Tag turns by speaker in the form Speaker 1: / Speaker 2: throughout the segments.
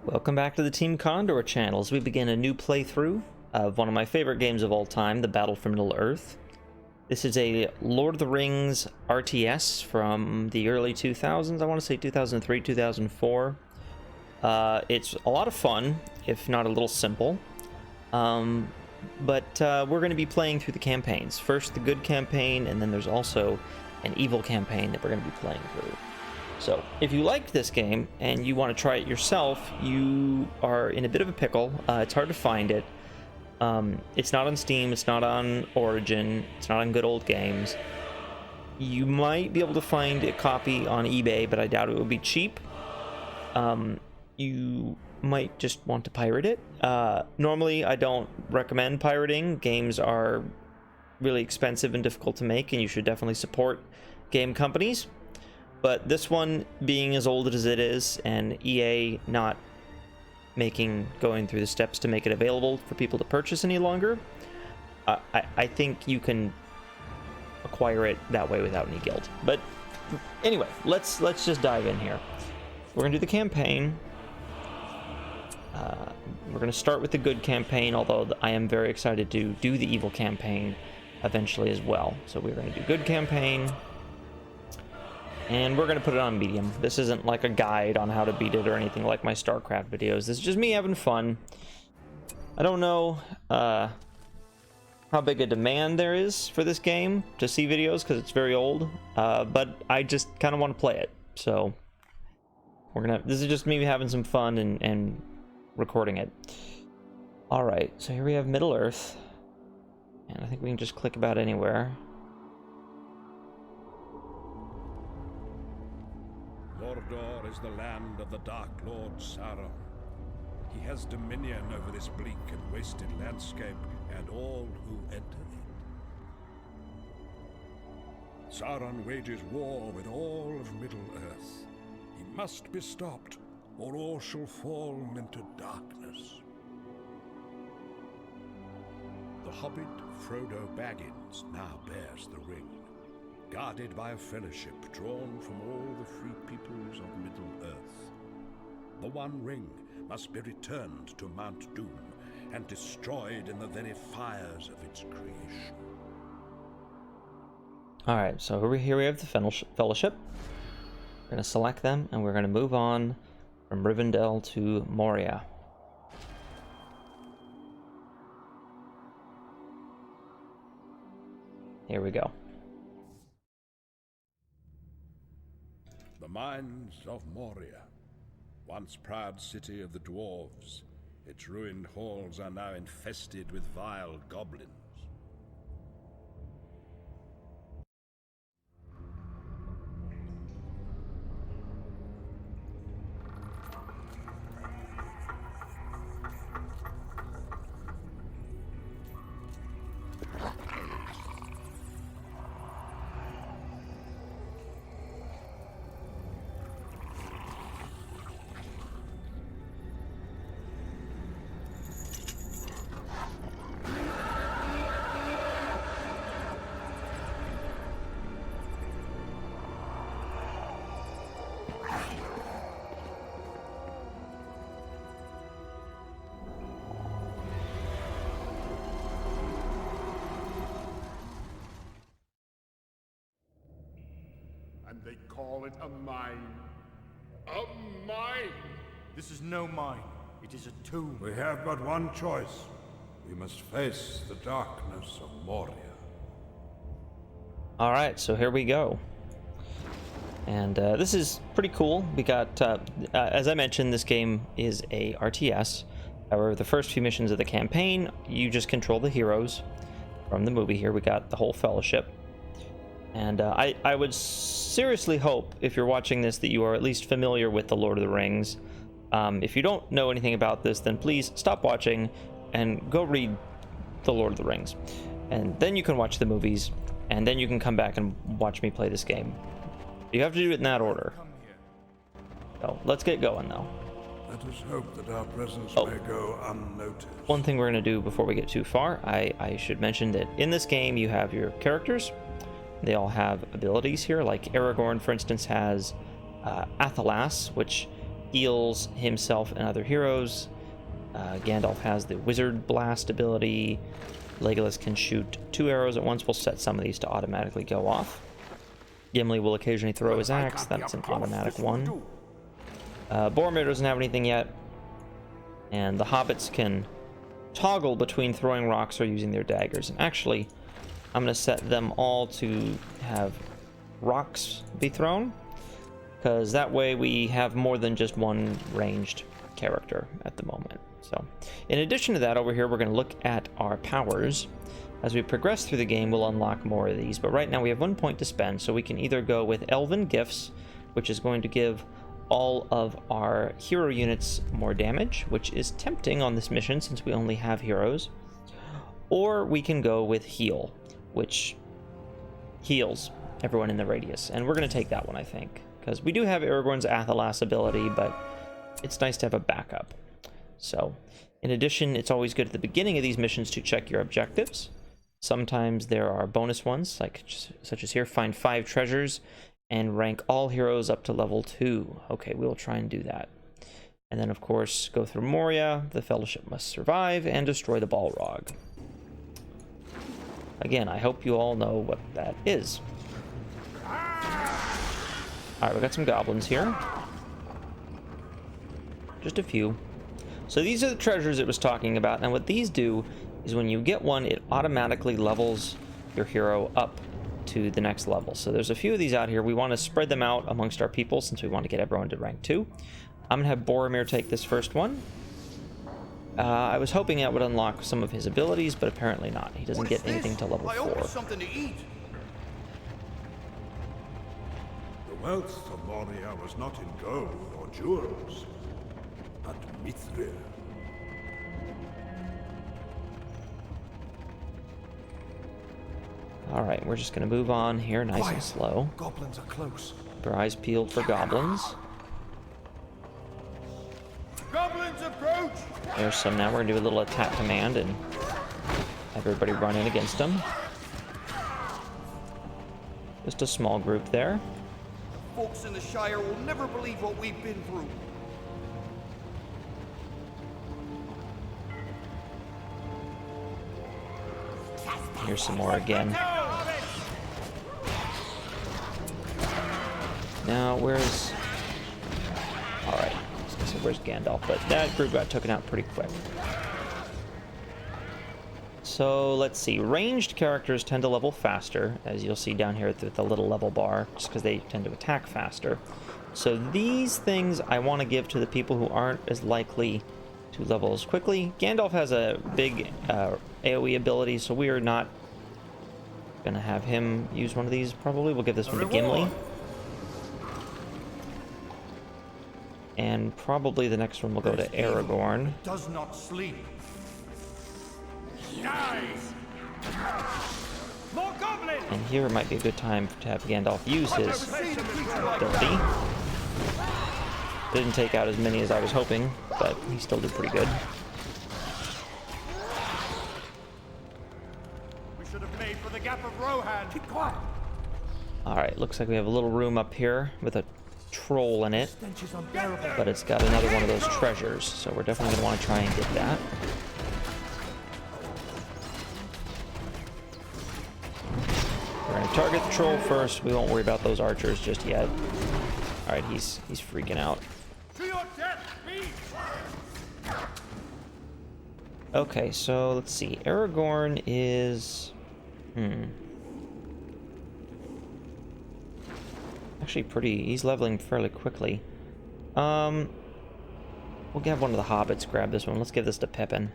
Speaker 1: Welcome back to the Team Condor channel as we begin a new playthrough of one of my favorite games of all time, The Battle for Middle-earth. This is a Lord of the Rings RTS from the early 2000s, I want to say 2003, 2004. It's a lot of fun, if not a little simple. But we're going to be playing through the campaigns. First the good campaign, and then there's also an evil campaign that we're going to be playing through. So, if you liked this game and you want to try it yourself, you are in a bit of a pickle. It's hard to find it. It's not on Steam, it's not on Origin, it's not on Good Old Games. You might be able to find a copy on eBay, but I doubt it will be cheap. You might just want to pirate it. Normally, I don't recommend pirating. Games are really expensive and difficult to make, and you should definitely support game companies. But this one, being as old as it is, and EA not going through the steps to make it available for people to purchase any longer, I think you can acquire it that way without any guilt. But anyway, let's just dive in here. We're gonna do the campaign. We're gonna start with the good campaign, although I am very excited to do the evil campaign eventually as well. So we're gonna do good campaign. And we're going to put it on medium. This isn't like a guide on how to beat it or anything like my StarCraft videos. This is just me having fun. I don't know how big a demand there is for this game to see videos because it's very old. But I just kind of want to play it. So this is just me having some fun and recording it. Alright, so here we have Middle-earth. And I think we can just click about anywhere.
Speaker 2: Mordor is the land of the Dark Lord Sauron. He has dominion over this bleak and wasted landscape and all who enter it. Sauron wages war with all of Middle-earth. He must be stopped, or all shall fall into darkness. The hobbit Frodo Baggins now bears the ring, guarded by a fellowship drawn from all the free peoples of Middle-earth. The One Ring must be returned to Mount Doom and destroyed in the very fires of its creation.
Speaker 1: Alright, so here we have the Fellowship. We're going to select them, and we're going to move on from Rivendell to Moria. Here we go.
Speaker 2: The mines of Moria, once proud city of the dwarves, its ruined halls are now infested with vile goblins.
Speaker 3: And they call it a mine. A mine!
Speaker 4: This is no mine. It is a tomb.
Speaker 2: We have but one choice. We must face the darkness of Moria.
Speaker 1: Alright, so here we go. And this is pretty cool. We got, as I mentioned, this game is a RTS. However, the first few missions of the campaign, you just control the heroes. From the movie here, we got the whole Fellowship. And I would seriously hope, if you're watching this, that you are at least familiar with The Lord of the Rings. If you don't know anything about this, then please stop watching and go read The Lord of the Rings. And then you can watch the movies, and then you can come back and watch me play this game. You have to do it in that order. So, let's get going, though.
Speaker 2: Let us hope that our presence may go unnoticed.
Speaker 1: One thing we're going to do before we get too far, I should mention that in this game you have your characters. They all have abilities here, like Aragorn, for instance, has Athelas, which heals himself and other heroes. Gandalf has the Wizard Blast ability. Legolas can shoot 2 arrows at once. We'll set some of these to automatically go off. Gimli will occasionally throw his axe. That's an automatic one. Boromir doesn't have anything yet. And the hobbits can toggle between throwing rocks or using their daggers. And actually, I'm going to set them all to have rocks be thrown, because that way we have more than just one ranged character at the moment. So in addition to that, over here we're going to look at our powers. As we progress through the game, we'll unlock more of these, but right now we have 1 point to spend, so we can either go with Elven Gifts, which is going to give all of our hero units more damage, which is tempting on this mission since we only have heroes, or we can go with Heal, which heals everyone in the radius, and we're going to take that one, I think, because we do have Aragorn's Athelas ability, but it's nice to have a backup. So in addition, it's always good at the beginning of these missions to check your objectives. Sometimes there are bonus ones, like such as here, find 5 treasures and rank all heroes up to level 2. Okay, we'll try and do that. And then of course go through Moria, the Fellowship must survive, and destroy the Balrog. Again, I hope you all know what that is. Alright, we got some goblins here. Just a few. So these are the treasures it was talking about, and what these do is when you get one, it automatically levels your hero up to the next level. So there's a few of these out here. We want to spread them out amongst our people since we want to get everyone to rank 2. I'm gonna have Boromir take this first one. I was hoping that would unlock some of his abilities, but apparently not. He doesn't get anything till level 4.
Speaker 4: Something to eat.
Speaker 2: The wealth of Moria was not in gold or jewels, but mithril.
Speaker 1: Alright, we're just gonna move on here nice and slow.
Speaker 4: Goblins are close.
Speaker 1: Keep our eyes peeled for goblins.
Speaker 4: Goblins approach!
Speaker 1: There's some now. We're gonna do a little attack command and have everybody run in against them. Just a small group there.
Speaker 4: Folks in the Shire will never believe what we've been through.
Speaker 1: Here's some more again. Now, where's... Alright, so where's Gandalf? But that group got taken out pretty quick. So, let's see. Ranged characters tend to level faster, as you'll see down here at the little level bar, just because they tend to attack faster. So these things I want to give to the people who aren't as likely to level as quickly. Gandalf has a big AoE ability, so we are not going to have him use one of these, probably. We'll give this one to Gimli. And probably the next one will go to Aragorn.
Speaker 4: Does not sleep. More goblins!
Speaker 1: And here might be a good time to have Gandalf use his ability. Didn't take out as many as I was hoping, but he still did pretty good.
Speaker 4: We should have made for the Gap of Rohan. Keep quiet.
Speaker 1: Alright, looks like we have a little room up here with a troll in it, but it's got another one of those treasures, so we're definitely going to want to try and get that. We're going to target the troll first. We won't worry about those archers just yet. Alright, he's freaking out. Okay, so let's see. Aragorn is... Actually pretty... He's leveling fairly quickly. We'll have one of the hobbits grab this one. Let's give this to Pippin.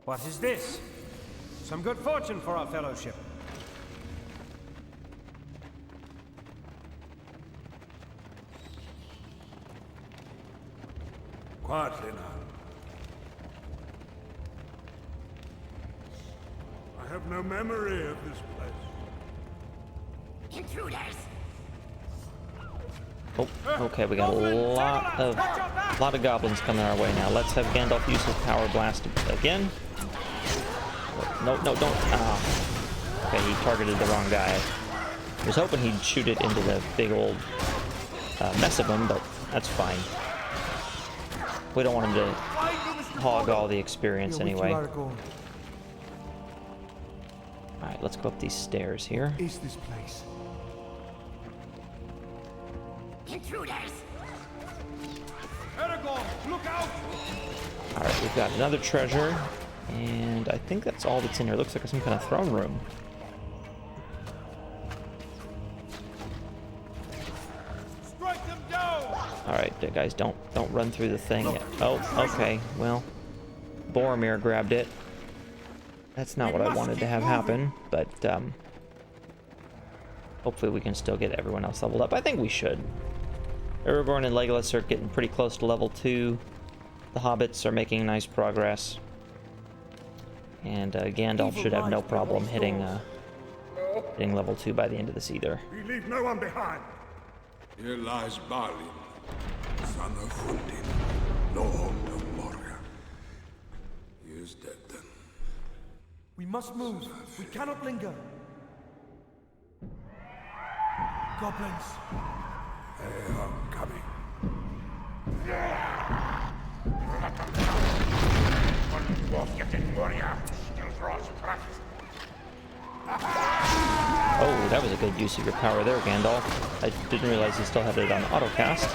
Speaker 5: What is this? Some good fortune for our fellowship.
Speaker 2: Quietly now. I have no memory of this place.
Speaker 6: Intruders!
Speaker 1: Oh, okay, we got a lot of goblins coming our way now. Let's have Gandalf use his power blast again. No, don't. Ah. Okay, he targeted the wrong guy. I was hoping he'd shoot it into the big old mess of them, but that's fine. We don't want him to
Speaker 4: Find you, Mr.
Speaker 1: hog
Speaker 4: Frodo.
Speaker 1: all the experience
Speaker 6: We are with
Speaker 1: anyway.
Speaker 6: you, Aragorn.
Speaker 1: Alright, let's go up these stairs here.
Speaker 6: Is this place?
Speaker 7: Intruders!
Speaker 5: Aragorn, look out!
Speaker 1: Alright, we've got another treasure. And I think that's all that's in here. Looks like some kind of throne room.
Speaker 5: Strike them down!
Speaker 1: Alright, guys, don't run through the thing yet. Oh, okay. Well, Boromir grabbed it. That's not what I wanted to have happen, but hopefully we can still get everyone else leveled up. I think we should. Aragorn and Legolas are getting pretty close to level 2. The hobbits are making nice progress. And Gandalf should have no problem hitting level 2 by the end of this either.
Speaker 3: We leave no one behind.
Speaker 2: Here lies Balin, son of Fundin, Lord of Moria. He is dead then.
Speaker 6: We must move. We cannot linger. Goblins.
Speaker 2: They are coming.
Speaker 3: One wolf yet in Moria still draws breath.
Speaker 1: Oh, that was a good use of your power there, Gandalf. I didn't realize you still had it on autocast.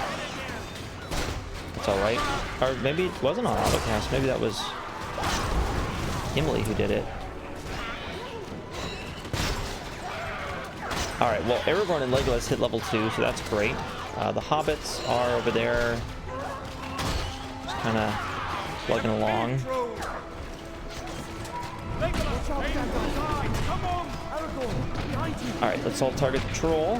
Speaker 1: It's alright. Or maybe it wasn't on autocast. Maybe that was Gimli who did it. Alright, well, Aragorn and Legolas hit level 2, so that's great. The hobbits are over there, just kind of plugging along. Alright, let's all target the troll.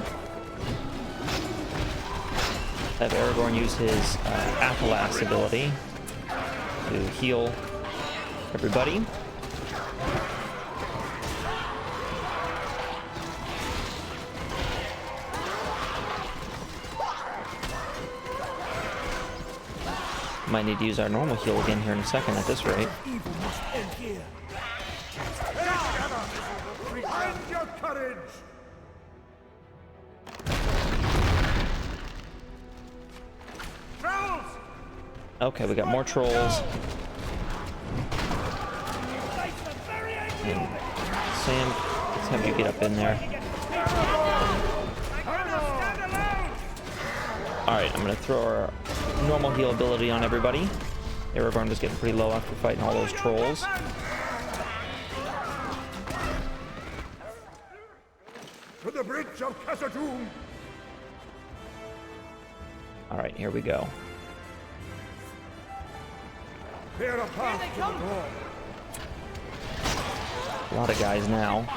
Speaker 1: Have Aragorn use his Athelas ability to heal everybody. Might need to use our normal heal again here in a second at this rate.
Speaker 6: Evil must end here.
Speaker 3: Defend your courage. Trolls!
Speaker 1: Okay, we got more trolls. And Sam, let's have you get up in there. Alright, I'm gonna throw our normal heal ability on everybody. Aragorn was getting pretty low after fighting all those trolls.
Speaker 3: To the bridge of Khazad-dûm.
Speaker 1: Alright, here we go.
Speaker 3: Clear a path to the door.
Speaker 1: A lot of guys now.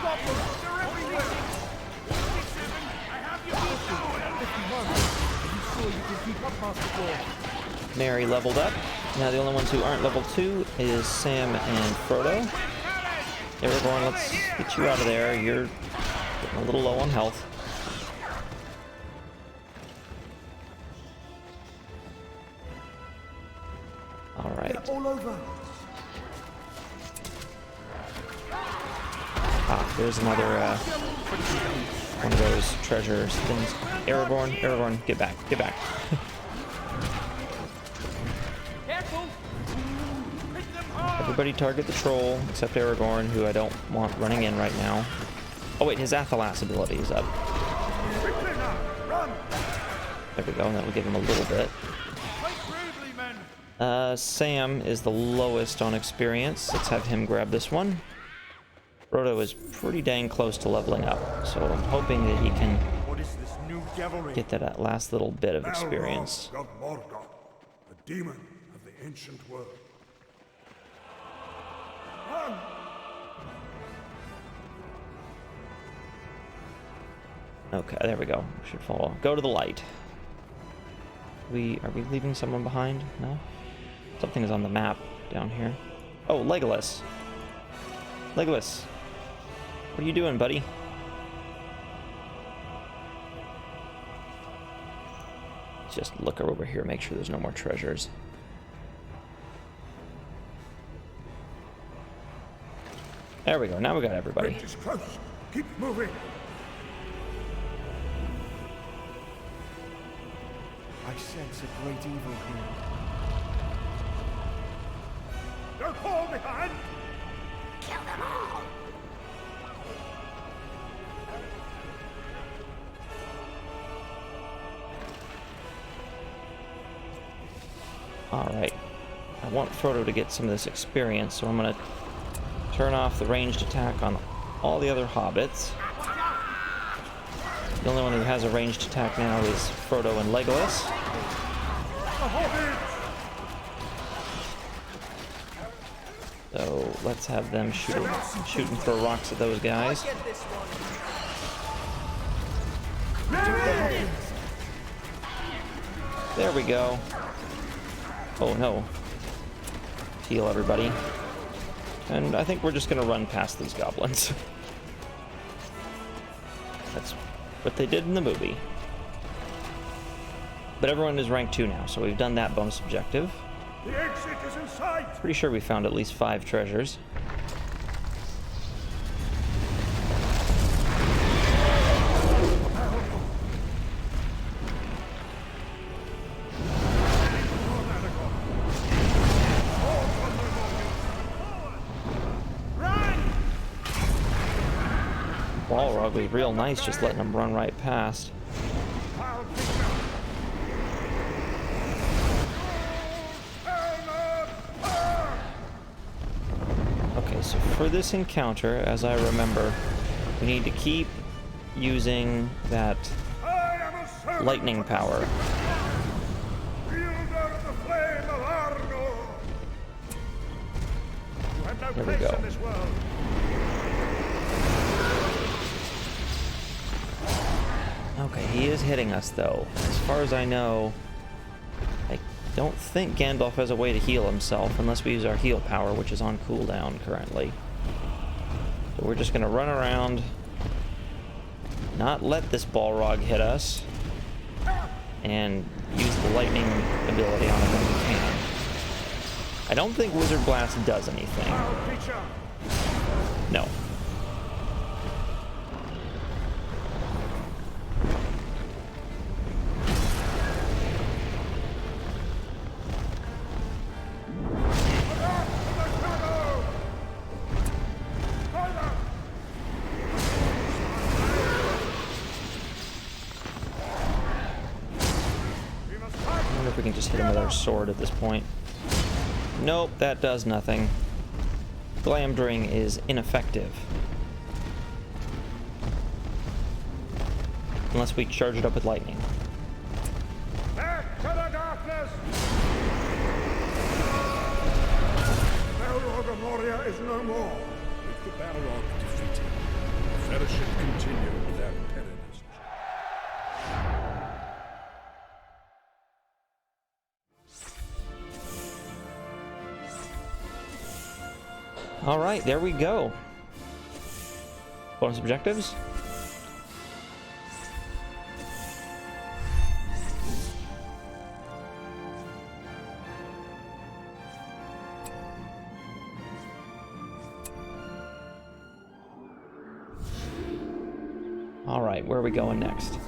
Speaker 1: Merry leveled up. Now the only ones who aren't level 2 is Sam and Frodo. Aragorn, let's get you out of there. You're getting a little low on health. Alright.
Speaker 6: All over.
Speaker 1: Ah, there's another one of those treasures things. Aragorn, get back, get back. Everybody target the troll, except Aragorn, who I don't want running in right now. Oh wait, his Athelas ability is up. There we go, and that will give him a little bit. Sam is the lowest on experience. Let's have him grab this one. Frodo is pretty dang close to leveling up, so I'm hoping that he can
Speaker 3: What is this new devilry?
Speaker 1: get that last little bit of experience.
Speaker 2: Balrog of Morgoth, the demon of the ancient world.
Speaker 3: Run!
Speaker 1: Okay, there we go. Should follow. Go to the light. Are we leaving someone behind? No? Something is on the map down here. Oh, Legolas. Legolas. What are you doing, buddy? Let's just look over here, make sure there's no more treasures. There we go. Now we got everybody.
Speaker 3: Bridge is close. Keep moving.
Speaker 6: I sense a great evil here.
Speaker 3: Don't fall behind!
Speaker 7: Kill them all!
Speaker 1: Alright. I want Frodo to get some of this experience, so I'm going to turn off the ranged attack on all the other hobbits. The only one who has a ranged attack now is Frodo and Legolas. So let's have them shoot and throw rocks at those guys. There we go. Oh no. Heal everybody. And I think we're just gonna run past these goblins. That's what they did in the movie. But everyone is rank 2 now, so we've done that bonus objective.
Speaker 3: The exit is in sight!
Speaker 1: Pretty sure we found at least 5 treasures. Balrog would be real nice just letting them run right past. Okay, so for this encounter, as I remember, we need to keep using that lightning power. There we go. Okay, he is hitting us though. As far as I know, I don't think Gandalf has a way to heal himself unless we use our heal power, which is on cooldown currently. So we're just gonna run around, not let this Balrog hit us, and use the lightning ability on him when we can. I don't think Wizard Blast does anything. No. I wonder if we can just hit him with our sword at this point. Nope, that does nothing. Glamdring is ineffective. Unless we charge it up with lightning.
Speaker 3: Back to the darkness! Balrog of Moria is no more.
Speaker 2: With the Balrog defeated, the Fellowship continued their perilous.
Speaker 1: Alright, there we go. Bonus objectives. Alright, where are we going next?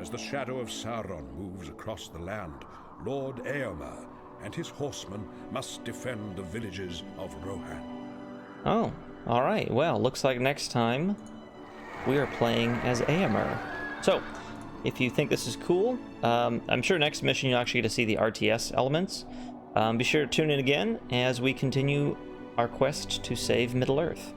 Speaker 2: As the shadow of Sauron moves across the land, Lord Eomer and his horsemen must defend the villages of Rohan.
Speaker 1: Oh, alright. Well, looks like next time we are playing as Eomer. So, if you think this is cool, I'm sure next mission you'll actually get to see the RTS elements. Be sure to tune in again as we continue our quest to save Middle-earth.